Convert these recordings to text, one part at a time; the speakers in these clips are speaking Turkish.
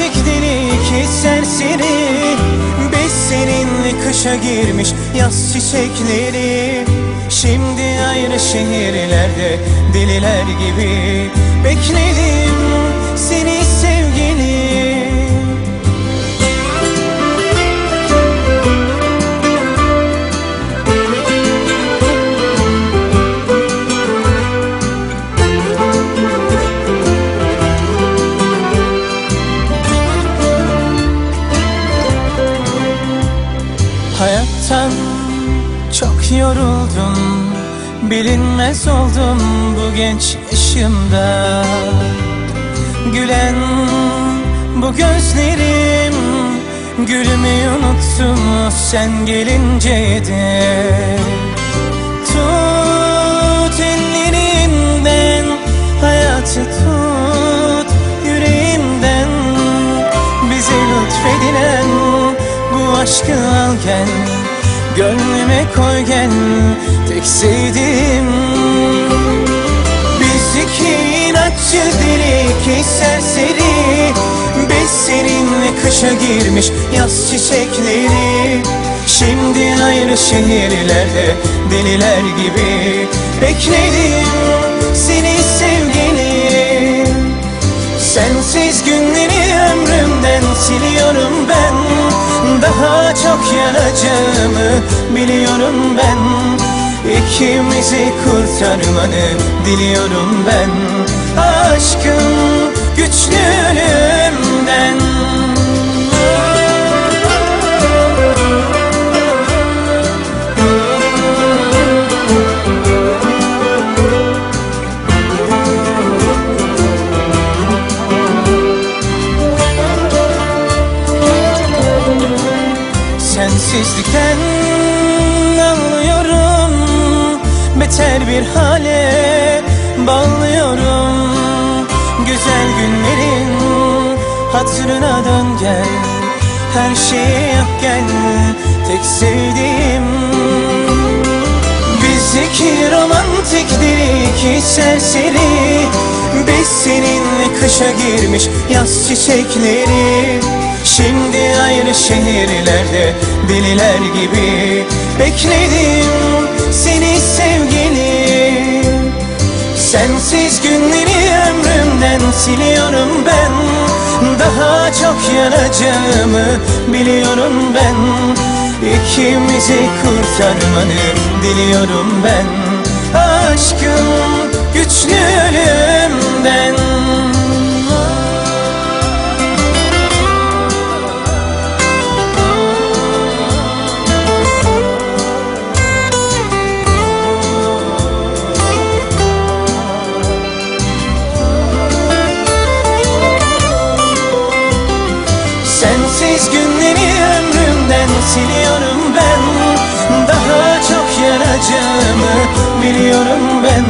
romantik deli iki serseri. Biz seninle kışa girmiş yaz çiçekleri. Şimdi ayrı şehirlerde deliler gibi bekledim seni sevgilim. Hayattan çok yoruldum, bilinmez oldum bu genç yaşımda. Gülen bu gözlerim, gülmeyi unuttum sen gelince de. Tut ellerimden, hayatı tut yüreğimden. Bize lütfedilen bu aşkı al gel, gönlüme koy gel, tek sevdiğim. Biz iki inatçı deli iki serseri. Biz seninle kışa girmiş yaz çiçekleri. Şimdi ayrı şehirlerde deliler gibi bekledim seni sevgilim. Sensiz günleri ömrümden siliyorum ben. Daha çok yanacağımı biliyorum ben. İkimizi kurtarmanı diliyorum ben. Aşkım güçlü ölümden. Sensizlikten anlıyorum, beter bir hale bağlıyorum. Güzel günlerin hatırına dön gel, her şeye yap gel, tek sevdiğim. Biz iki romantik deli iki serseri. Biz seninle kışa girmiş yaz çiçekleri. Şimdi ayrı şehirlerde deliler gibi bekledim seni sevgilim. Sensiz günleri ömrümden siliyorum ben. Daha çok yanacağımı biliyorum ben. İkimizi kurtarmanı diliyorum ben. Aşkım güçlü ölümden. Sensiz günleri ömrümden siliyorum ben. Daha çok yanacağımı biliyorum ben.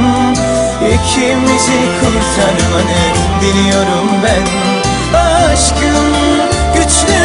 İkimizi kurtarmanı diliyorum ben. Aşkım güçlü